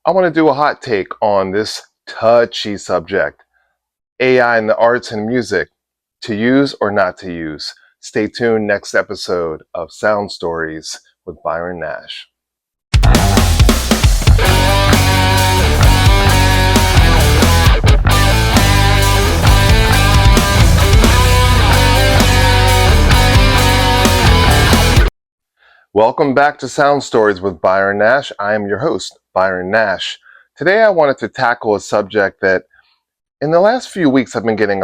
I want to do a hot take on this touchy subject, AI in the arts and music, to use or not to use. Stay tuned next episode of Sound Stories with Byron Nash. Welcome back to Sound Stories with Byron Nash. I am your host, Byron Nash. Today I wanted to tackle a subject that in the last few weeks I've been getting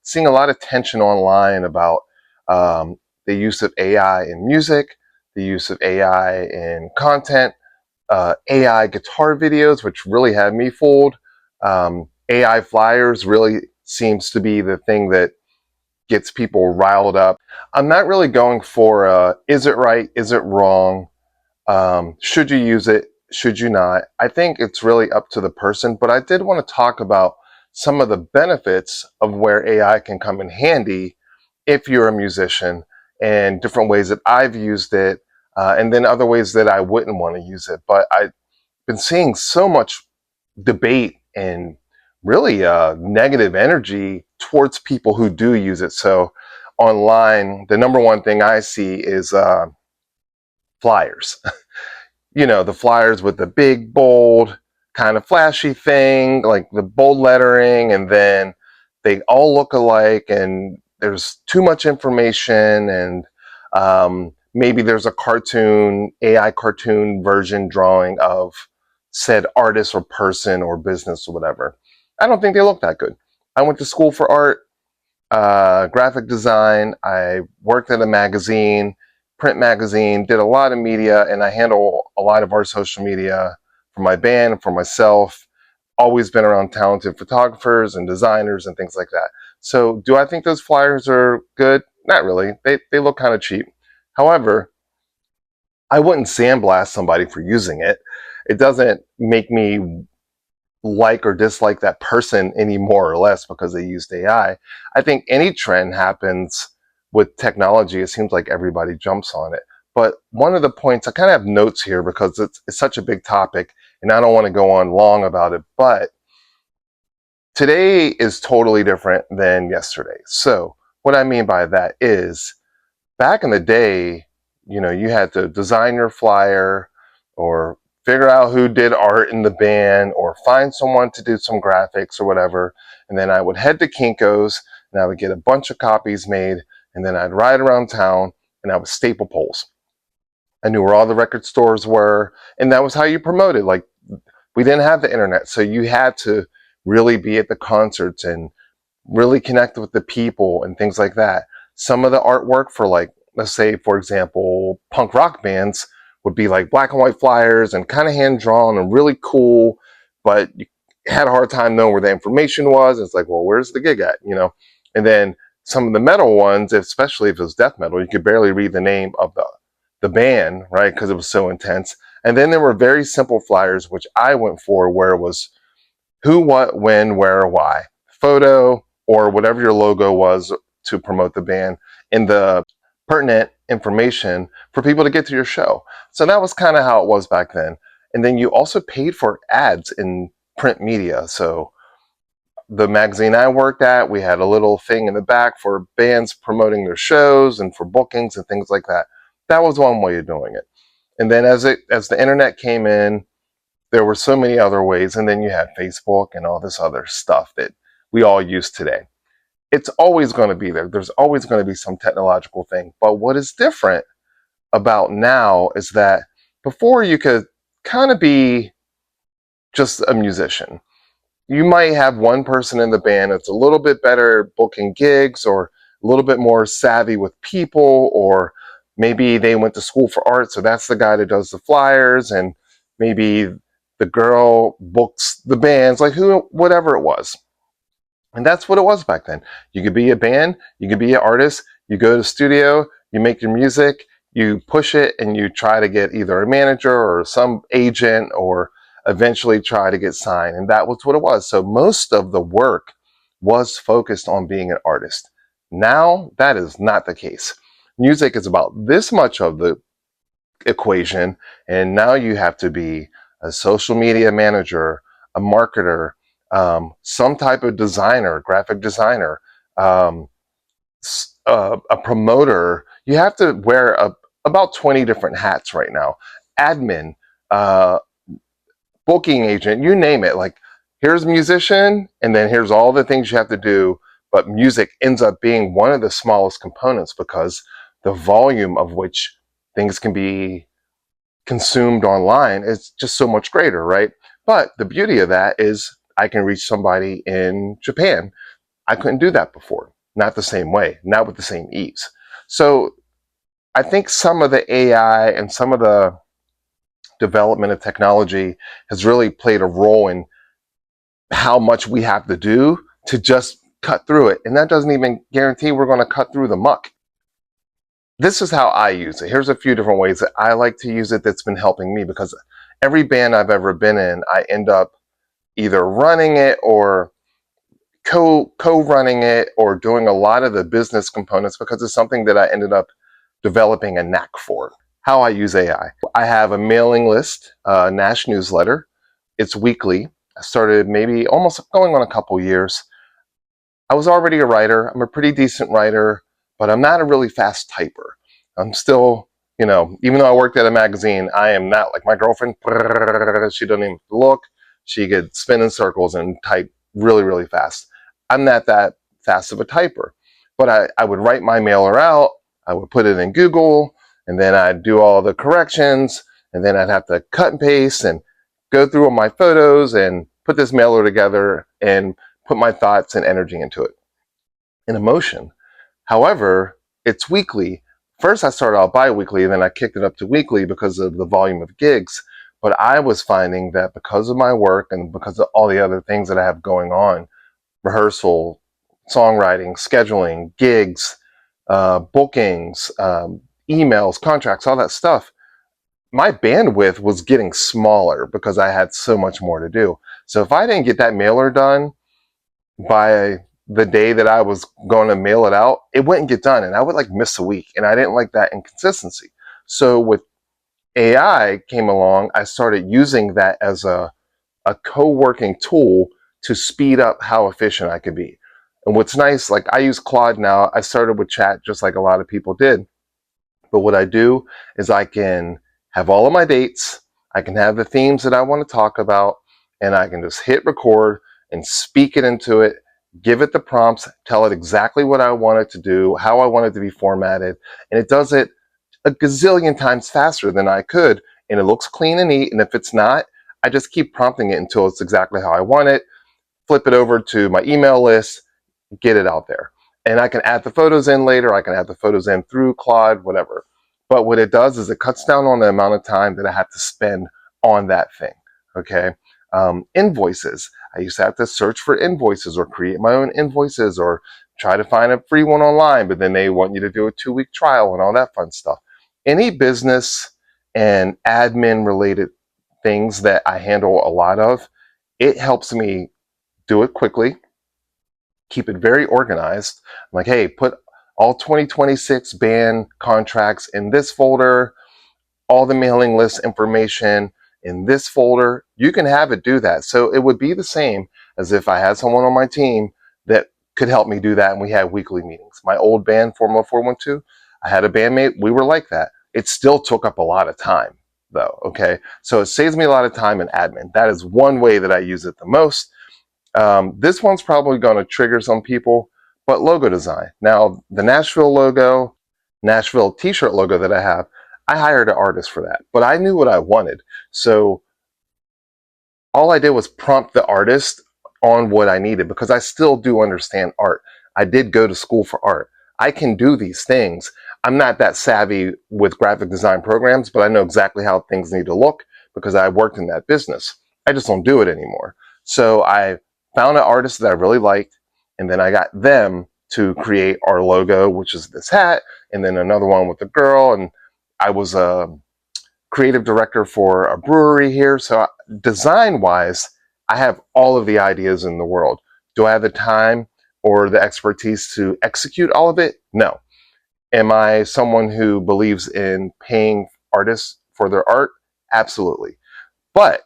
seeing a lot of tension online about the use of AI in music, the use of AI in content, AI guitar videos, which really had me fooled. AI flyers really seems to be the thing that gets people riled up. I'm not really going for is it right, is it wrong, should you use it, should you not. I think it's really up to the person, but I did want to talk about some of the benefits of where AI can come in handy if you're a musician, and different ways that I've used it, and then other ways that I wouldn't want to use it. But I've been seeing so much debate and really negative energy towards people who do use it. So online, the number one thing I see is flyers. You know, the flyers with the big, bold, kind of flashy thing, like the bold lettering, and then they all look alike, and there's too much information, and maybe there's a cartoon, AI cartoon version drawing of said artist or person or business or whatever. I don't think they look that good. I went to school for art, graphic design. I worked at a magazine, print magazine, did a lot of media, and I handle a lot of our social media for my band, for myself. Always been around talented photographers and designers and things like that. So do I think those flyers are good? Not really. They look kind of cheap. However, I wouldn't sandblast somebody for using it. It doesn't make me like or dislike that person any more or less because they used AI. I think any trend happens with technology. It seems like everybody jumps on it. But one of the points, I kind of have notes here because it's such a big topic and I don't want to go on long about it, but today is totally different than yesterday. So what I mean by that is back in the day, you know, you had to design your flyer or figure out who did art in the band or find someone to do some graphics or whatever. And then I would head to Kinko's and I would get a bunch of copies made, and then I'd ride around town and I would staple poles. I knew where all the record stores were, and that was how you promoted. Like, we didn't have the internet, so you had to really be at the concerts and really connect with the people and things like that. Some of the artwork for, like, let's say, for example, punk rock bands would be like black and white flyers and kind of hand drawn and really cool, but you had a hard time knowing where the information was. It's like, well, where's the gig at, you know? And then some of the metal ones, especially if it was death metal, you could barely read the name of the band, right? Because it was so intense. And then there were very simple flyers, which I went for, where it was who, what, when, where, why, photo, or whatever your logo was to promote the band, and the pertinent information for people to get to your show. So that was kind of how it was back then. And then you also paid for ads in print media. So the magazine I worked at, we had a little thing in the back for bands promoting their shows and for bookings and things like that. That was one way of doing it. And then as the internet came in, there were so many other ways. And then you had Facebook and all this other stuff that we all use today. It's always going to be there. There's always going to be some technological thing. But what is different about now is that before you could kind of be just a musician. You might have one person in the band that's a little bit better at booking gigs or a little bit more savvy with people, or maybe they went to school for art, so that's the guy that does the flyers, and maybe the girl books the bands, like whatever it was. And that's what it was back then. You could be a band, you could be an artist, you go to the studio, you make your music, you push it, and you try to get either a manager or some agent or eventually try to get signed. And that was what it was. So most of the work was focused on being an artist. Now, that is not the case. Music is about this much of the equation, and now you have to be a social media manager, a marketer, some type of designer, graphic designer, um, a promoter. You have to wear about 20 different hats right now. Admin, uh, booking agent, you name it. Like, here's a musician, and then here's all the things you have to do. But music ends up being one of the smallest components because the volume of which things can be consumed online is just so much greater, right? But the beauty of that is I can reach somebody in Japan. I couldn't do that before. Not the same way, not with the same ease. So I think some of the AI and some of the development of technology has really played a role in how much we have to do to just cut through it. And that doesn't even guarantee we're going to cut through the muck. This is how I use it. Here's a few different ways that I like to use it that's been helping me, because every band I've ever been in, I end up either running it or co-running it or doing a lot of the business components, because it's something that I ended up developing a knack for. How I use AI. I have a mailing list, a NASH newsletter. It's weekly. I started maybe almost going on a couple years. I was already a writer. I'm a pretty decent writer, but I'm not a really fast typer. I'm still, even though I worked at a magazine, I am not like my girlfriend. She doesn't even look. She could spin in circles and type really, really fast. I'm not that fast of a typer, but I would write my mailer out. I would put it in Google, and then I'd do all the corrections, and then I'd have to cut and paste and go through all my photos and put this mailer together and put my thoughts and energy into it and emotion. However, it's weekly. First, I started out bi-weekly, and then I kicked it up to weekly because of the volume of gigs. But I was finding that because of my work and because of all the other things that I have going on, rehearsal, songwriting, scheduling, gigs, bookings, emails, contracts, all that stuff, my bandwidth was getting smaller because I had so much more to do. So if I didn't get that mailer done by the day that I was going to mail it out, it wouldn't get done, and I would like miss a week, and I didn't like that inconsistency. So with AI came along, I started using that as a co-working tool to speed up how efficient I could be. And what's nice, like I use Claude now. I started with chat just like a lot of people did. But what I do is I can have all of my dates, I can have the themes that I want to talk about, and I can just hit record and speak it into it, give it the prompts, tell it exactly what I want it to do, how I want it to be formatted, and it does it a gazillion times faster than I could, and it looks clean and neat. And if it's not, I just keep prompting it until it's exactly how I want it, flip it over to my email list, get it out there. And I can add the photos in later. I can add the photos in through Claude, whatever. But what it does is it cuts down on the amount of time that I have to spend on that thing. Okay. Invoices. I used to have to search for invoices or create my own invoices or try to find a free one online, but then they want you to do a 2-week trial and all that fun stuff. Any business and admin related things that I handle a lot of, it helps me do it quickly, keep it very organized. I'm like, hey, put all 2026 band contracts in this folder, all the mailing list information in this folder. You can have it do that. So it would be the same as if I had someone on my team that could help me do that, and we had weekly meetings. My old band, Formula 412, I had a bandmate, we were like that. It still took up a lot of time though, okay? So it saves me a lot of time in admin. That is one way that I use it the most. This one's probably going to trigger some people, but logo design. Now, the Nashville logo, Nashville t-shirt logo that I have, I hired an artist for that, but I knew what I wanted. So all I did was prompt the artist on what I needed, because I still do understand art. I did go to school for art. I can do these things. I'm not that savvy with graphic design programs, but I know exactly how things need to look because I worked in that business. I just don't do it anymore. So I found an artist that I really liked, and then I got them to create our logo, which is this hat, and then another one with the girl. And I was a creative director for a brewery here. So design-wise, I have all of the ideas in the world. Do I have the time or the expertise to execute all of it? No. Am I someone who believes in paying artists for their art? Absolutely. But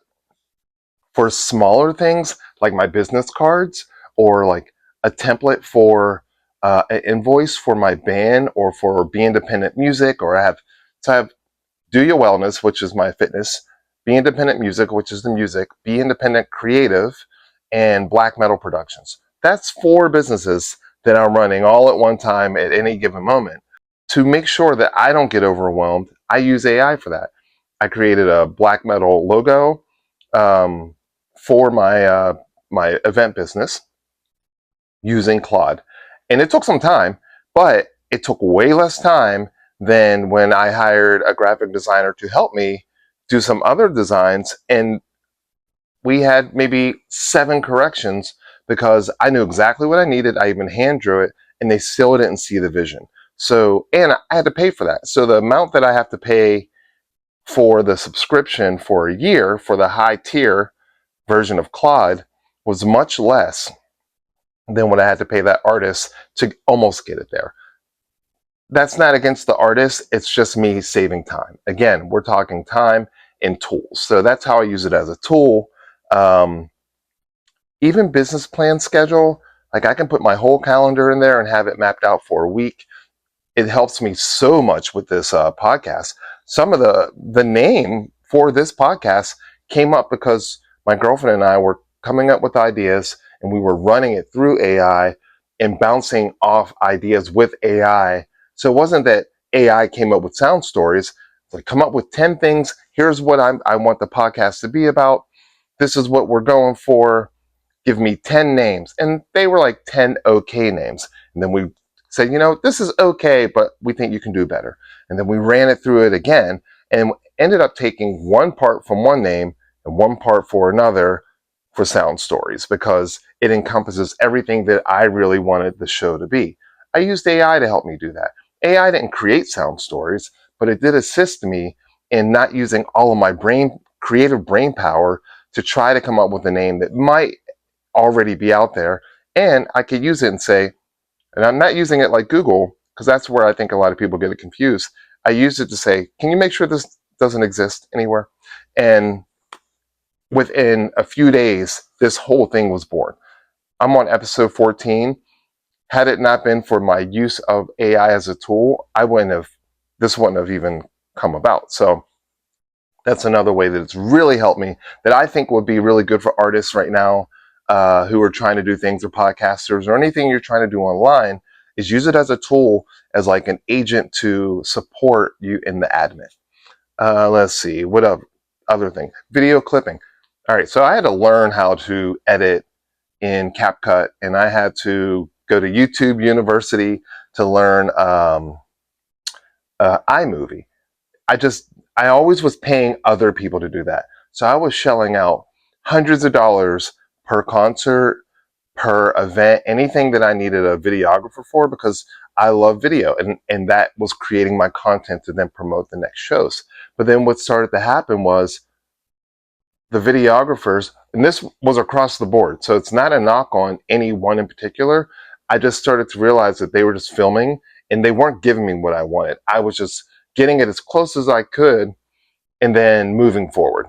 For smaller things like my business cards, or like a template for an invoice for my band, or for Be Independent Music, or I have Do Your Wellness, which is my fitness, Be Independent Music, which is the music, Be Independent Creative, and Black Metal Productions. That's 4 businesses that I'm running all at one time at any given moment. To make sure that I don't get overwhelmed, I use AI for that. I created a black metal logo for my event business using Claude, and it took some time, but it took way less time than when I hired a graphic designer to help me do some other designs, and we had maybe 7 corrections because I knew exactly what I needed. I even hand drew it, and they still didn't see the vision. So, and I had to pay for that. So the amount that I have to pay for the subscription for a year for the high tier version of Claude was much less than what I had to pay that artist to almost get it there. That's not against the artist, it's just me saving time. Again, we're talking time and tools. So that's how I use it as a tool. Even business plan schedule, like I can put my whole calendar in there and have it mapped out for a week. It helps me so much with this podcast. Some of the name for this podcast came up because my girlfriend and I were coming up with ideas, and we were running it through AI and bouncing off ideas with AI. So it wasn't that AI came up with sound stories. It's like, come up with 10 things. Here's what I want the podcast to be about. This is what we're going for. Give me 10 names. And they were like 10 okay names. And then we said, this is okay, but we think you can do better. And then we ran it through it again and ended up taking one part from one name and one part for another for sound stories, because it encompasses everything that I really wanted the show to be. I used AI to help me do that. AI didn't create sound stories, but it did assist me in not using all of my creative brain power to try to come up with a name that might already be out there. And I could use it and say, and I'm not using it like Google, because that's where I think a lot of people get it confused. I use it to say, can you make sure this doesn't exist anywhere? And within a few days, this whole thing was born. I'm on episode 14. Had it not been for my use of AI as a tool, this wouldn't have even come about. So that's another way that it's really helped me, that I think would be really good for artists right now who are trying to do things, or podcasters, or anything you're trying to do online, is use it as a tool, as like an agent to support you in the admin. Let's see, what other thing? Video clipping. All right, so I had to learn how to edit in CapCut, and I had to go to YouTube University to learn iMovie. I always was paying other people to do that. So I was shelling out hundreds of dollars per concert, per event, anything that I needed a videographer for, because I love video, and that was creating my content to then promote the next shows. But then what started to happen was the videographers, and this was across the board, so it's not a knock on any one in particular. I just started to realize that they were just filming and they weren't giving me what I wanted. I was just getting it as close as I could and then moving forward.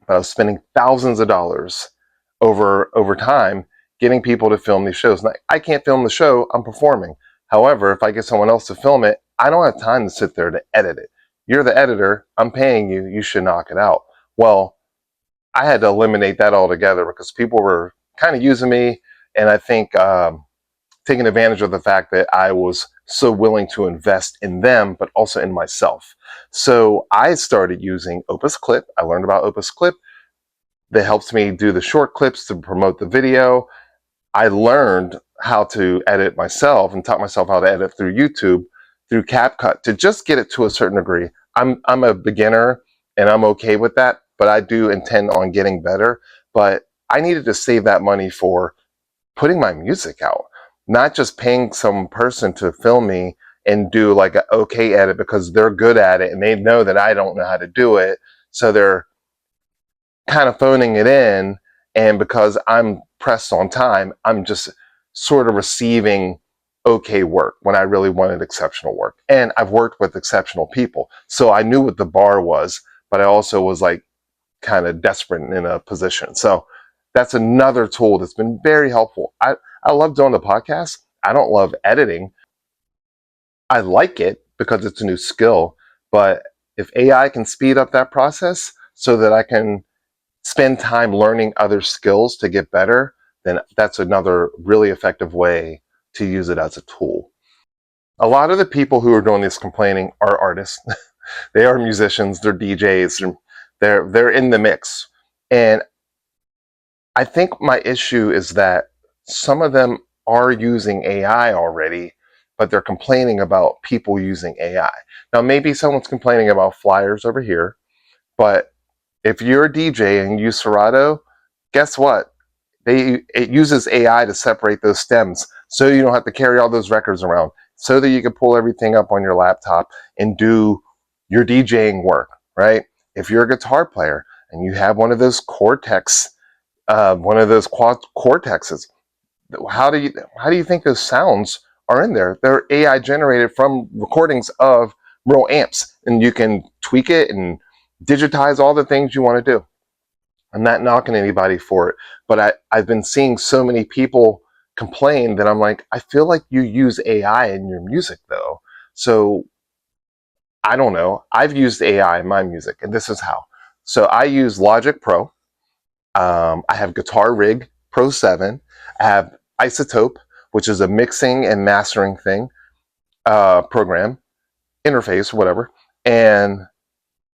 I was spending thousands of dollars over time getting people to film these shows. Now, I can't film the show, I'm performing. However, if I get someone else to film it, I don't have time to sit there to edit it. You're the editor, I'm paying you, you should knock it out. Well, I had to eliminate that altogether because people were kind of using me, and I think taking advantage of the fact that I was so willing to invest in them, but also in myself. So I started using Opus Clip. I learned about Opus Clip. That helps me do the short clips to promote the video. I learned how to edit myself and taught myself how to edit through YouTube, through CapCut, to just get it to a certain degree. I'm a beginner and I'm okay with that, but I do intend on getting better. But I needed to save that money for putting my music out, not just paying some person to film me and do like an okay edit because they're good at it and they know that I don't know how to do it. So they're kind of phoning it in, and because I'm pressed on time, I'm just sort of receiving okay work when I really wanted exceptional work. And I've worked with exceptional people, so I knew what the bar was, but I also was like, kind of desperate in a position. So that's another tool that's been very helpful. I love doing the podcast. I don't love editing. I like it because it's a new skill, but if AI can speed up that process so that I can spend time learning other skills to get better, then that's another really effective way to use it as a tool. A lot of the people who are doing this complaining are artists. They are musicians, they're DJs, they're in the mix. And I think my issue is that some of them are using AI already, but they're complaining about people using AI. Now, maybe someone's complaining about flyers over here, but if you're a DJ and use Serato, guess what? It uses AI to separate those stems so you don't have to carry all those records around, so that you can pull everything up on your laptop and do your DJing work, right? If you're a guitar player and you have one of those Cortex, one of those quad cortexes, how do you think those sounds are in there? They're AI generated from recordings of real amps, and you can tweak it and digitize all the things you want to do. I'm not knocking anybody for it, but I've been seeing so many people complain that I'm like, I feel like you use AI in your music though. So I don't know. I've used AI in my music, and this is how. So I use Logic Pro. I have Guitar Rig Pro 7. I have iZotope, which is a mixing and mastering thing, program, interface, whatever. And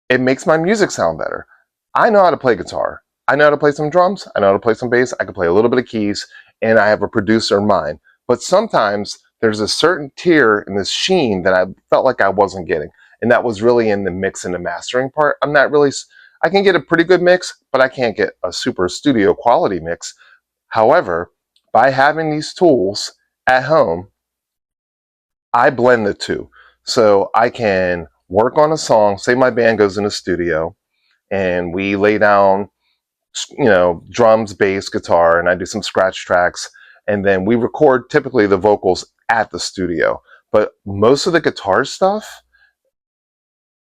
it makes my music sound better. I know how to play guitar. I know how to play some drums. I know how to play some bass. I can play a little bit of keys, and I have a producer in mind. But sometimes there's a certain tier in this sheen that I felt like I wasn't getting. And that was really in the mix and the mastering part. I'm not really, I can get a pretty good mix, but I can't get a super studio quality mix. However, by having these tools at home, I blend the two. So I can work on a song, say my band goes in the studio, and we lay down, drums, bass, guitar, and I do some scratch tracks, and then we record typically the vocals at the studio. But most of the guitar stuff,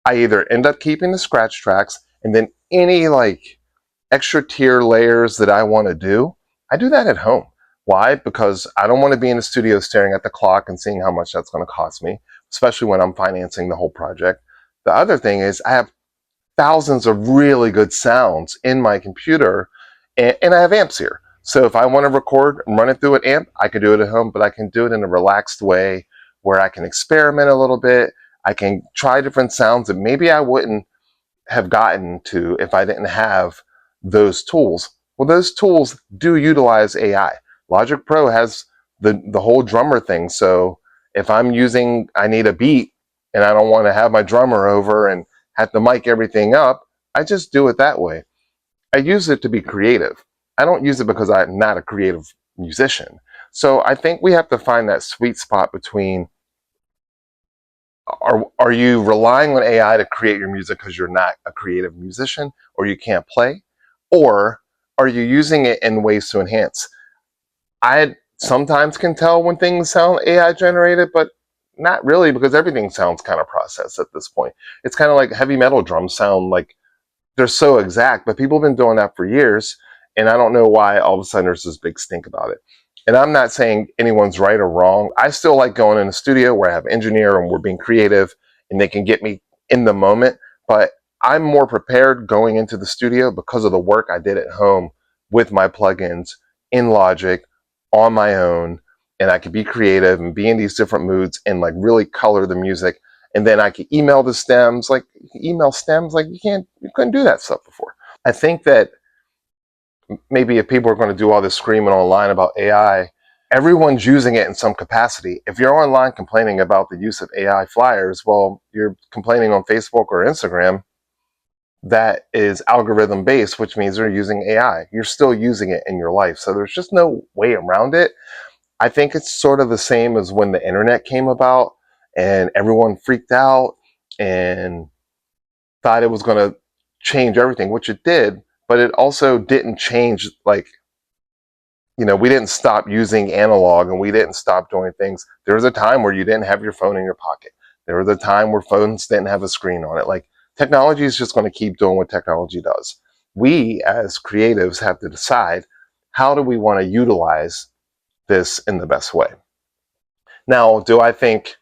I either end up keeping the scratch tracks, and then any like extra tier layers that I want to do, I do that at home. Why? Because I don't want to be in the studio staring at the clock and seeing how much that's going to cost me, especially when I'm financing the whole project. The other thing is I have thousands of really good sounds in my computer, and I have amps here. So if I want to record and run it through an amp, I can do it at home, but I can do it in a relaxed way where I can experiment a little bit. I can try different sounds that maybe I wouldn't have gotten to if I didn't have those tools. Well, those tools do utilize AI. Logic Pro has the whole drummer thing. So if I need a beat and I don't want to have my drummer over and have to mic everything up, I just do it that way. I use it to be creative. I don't use it because I'm not a creative musician. So I think we have to find that sweet spot between, are you relying on AI to create your music because you're not a creative musician or you can't play? Or are you using it in ways to enhance? I sometimes can tell when things sound AI generated, but not really, because everything sounds kind of processed at this point. It's kind of like heavy metal drums sound like they're so exact, but people have been doing that for years, and I don't know why all of a sudden there's this big stink about it. And I'm not saying anyone's right or wrong. I still like going in the studio where I have an engineer and we're being creative and they can get me in the moment, but I'm more prepared going into the studio because of the work I did at home with my plugins in Logic on my own, and I could be creative and be in these different moods and like really color the music. And then I could email the stems, like email stems, like you couldn't do that stuff before. I think that maybe if people are going to do all this screaming online about AI, everyone's using it in some capacity. If you're online complaining about the use of AI flyers, well, you're complaining on Facebook or Instagram. That is algorithm based, which means they're using AI. You're still using it in your life. So there's just no way around it. I think it's sort of the same as when the internet came about and everyone freaked out and thought it was going to change everything, which it did, but it also didn't change, like, we didn't stop using analog and we didn't stop doing things. There was a time where you didn't have your phone in your pocket. There was a time where phones didn't have a screen on it. Like, technology is just going to keep doing what technology does. we as creatives have to decide, how do we want to utilize this in the best way? Now, do I think,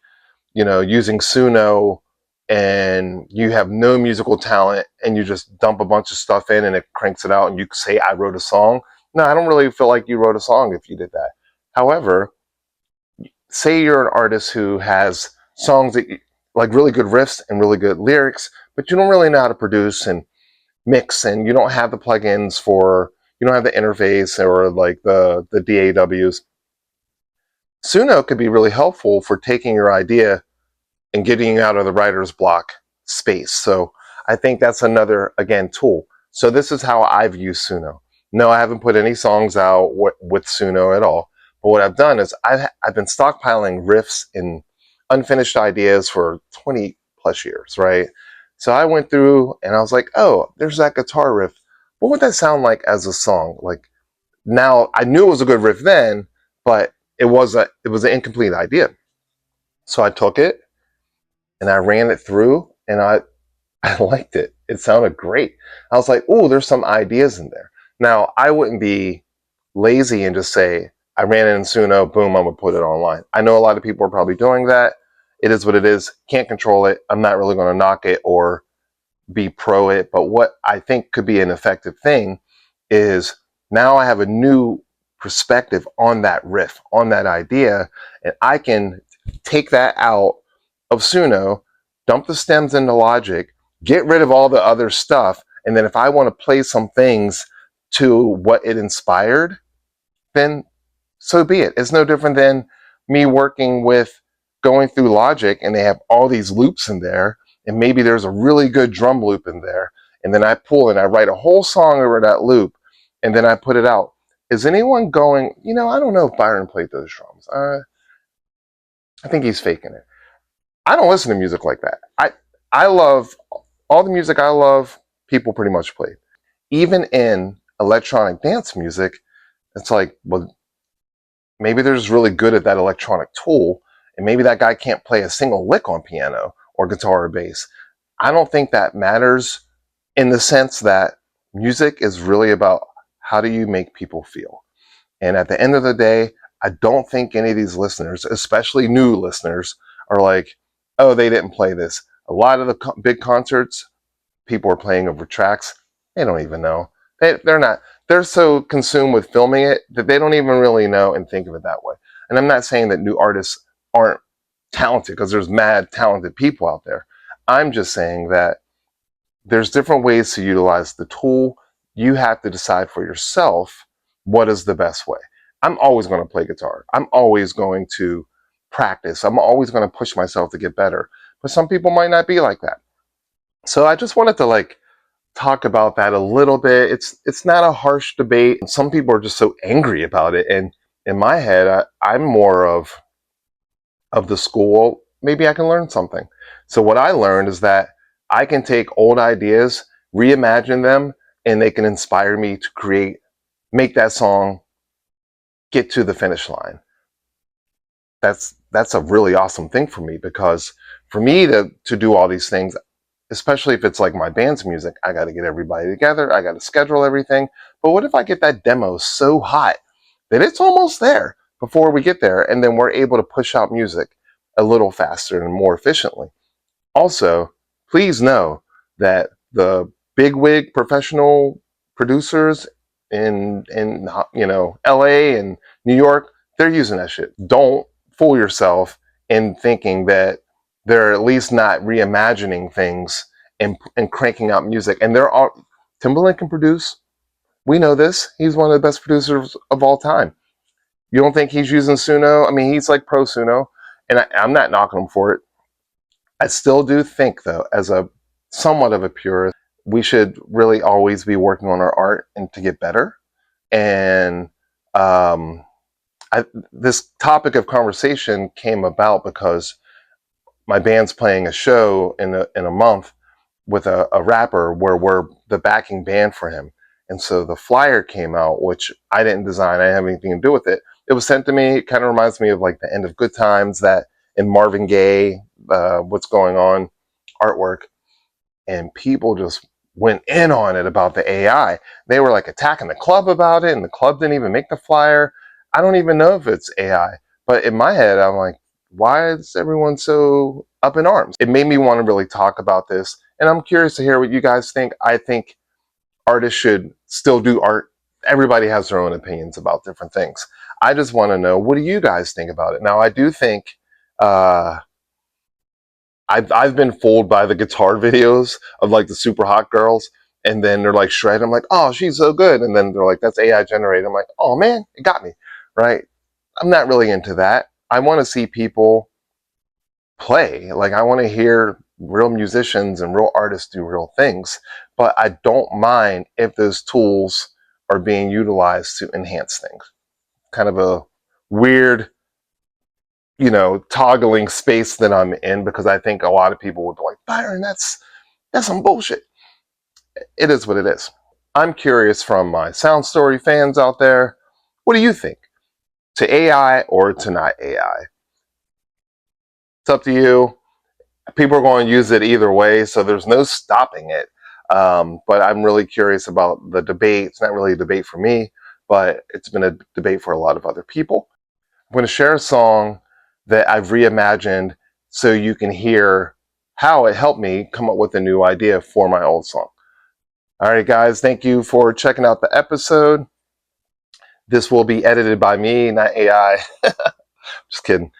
using SUNO and you have no musical talent and you just dump a bunch of stuff in and it cranks it out and you say, I wrote a song? No, I don't really feel like you wrote a song if you did that. However, say you're an artist who has songs that like really good riffs and really good lyrics, but you don't really know how to produce and mix, and you don't have the plugins you don't have the interface or like the DAWs. SUNO could be really helpful for taking your idea and getting you out of the writer's block space. So I think that's another, again, tool. So this is how I've used SUNO. No, I haven't put any songs out with SUNO at all. But what I've done is I've been stockpiling riffs and unfinished ideas for 20 plus years, right? So I went through and I was like, oh, there's that guitar riff. What would that sound like as a song? Like, now I knew it was a good riff then, but it was an incomplete idea. So I took it and I ran it through and I liked it. It sounded great. I was like, oh, there's some ideas in there. Now, I wouldn't be lazy and just say, I ran it in SUNO, boom, I'm going to put it online. I know a lot of people are probably doing that. It is what it is. Can't control it. I'm not really going to knock it or be pro it. But what I think could be an effective thing is, now I have a new perspective on that riff, on that idea, and I can take that out of SUNO, dump the stems into Logic, get rid of all the other stuff, and then if I want to play some things to what it inspired, then so be it. It's no different than me working with going through Logic and they have all these loops in there, and maybe there's a really good drum loop in there, and then I pull and I write a whole song over that loop, and then I put it out. Is anyone going, I don't know if Byron played those drums. I think he's faking it. I don't listen to music like that. I love all the music I love, people pretty much play. Even in electronic dance music, it's like, well, maybe they're just really good at that electronic tool, and maybe that guy can't play a single lick on piano or guitar or bass. I don't think that matters, in the sense that music is really about how do you make people feel. And at the end of the day, I don't think any of these listeners, especially new listeners, are like, oh, they didn't play this. A lot of the big concerts, people are playing over tracks. They don't even know. They're so consumed with filming it that they don't even really know and think of it that way. And I'm not saying that new artists aren't talented, because there's mad talented people out there. I'm just saying that there's different ways to utilize the tool. You have to decide for yourself what is the best way. I'm always going to play guitar. I'm always going to practice. I'm always going to push myself to get better. But some people might not be like that. So I just wanted to talk about that a little bit. It's not a harsh debate. Some people are just so angry about it. And in my head, I'm more of the school, maybe I can learn something. So what I learned is that I can take old ideas, reimagine them, and they can inspire me to make that song get to the finish line. That's a really awesome thing for me, because for me to do all these things, especially if it's like my band's music, I got to get everybody together. I got to schedule everything. But what if I get that demo so hot that it's almost there before we get there, and then we're able to push out music a little faster and more efficiently? Also, please know that the bigwig professional producers in LA and New York, they're using that shit. Don't fool yourself in thinking that they're at least not reimagining things and cranking out music. And Timbaland can produce. We know this. He's one of the best producers of all time. You don't think he's using SUNO? I mean, he's like pro SUNO, and I'm not knocking him for it. I still do think, though, as a somewhat of a purist, we should really always be working on our art and to get better. And this topic of conversation came about because my band's playing a show in a month with a rapper where we're the backing band for him. And so the flyer came out, which I didn't design. I didn't have anything to do with it. It was sent to me. It kind of reminds me of like the End of Good Times, that in Marvin Gaye, What's Going On artwork. And people just went in on it about the AI. They were like attacking the club about it, and the club didn't even make the flyer. I don't even know if it's AI, but in my head, I'm like, why is everyone so up in arms? It made me want to really talk about this, and I'm curious to hear what you guys think. I think artists should still do art. Everybody has their own opinions about different things. I just want to know, what do you guys think about it? Now, I do think I've been fooled by the guitar videos of like the super hot girls, and then they're like shred. I'm like, oh, she's so good, and then they're like, that's AI generated. I'm like, oh man, it got me, right? I'm not really into that. I want to see people play. Like, I want to hear real musicians and real artists do real things, but I don't mind if those tools are being utilized to enhance things. Kind of a weird, toggling space that I'm in, because I think a lot of people would be like, Byron, that's some bullshit. It is what it is. I'm curious from my Sound Story fans out there, what do you think? To AI or to not AI? It's up to you. People are going to use it either way, so there's no stopping it. But I'm really curious about the debate. It's not really a debate for me, but it's been a debate for a lot of other people. I'm going to share a song that I've reimagined so you can hear how it helped me come up with a new idea for my old song. All right, guys, thank you for checking out the episode. This will be edited by me, not AI. Just kidding.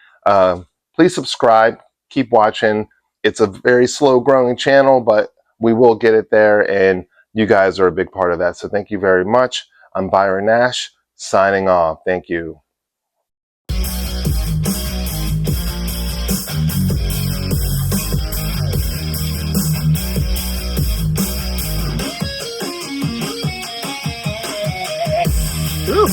Please subscribe. Keep watching. It's a very slow growing channel, but we will get it there, and you guys are a big part of that. So thank you very much. I'm Byron Nash, signing off. Thank you. Ooh.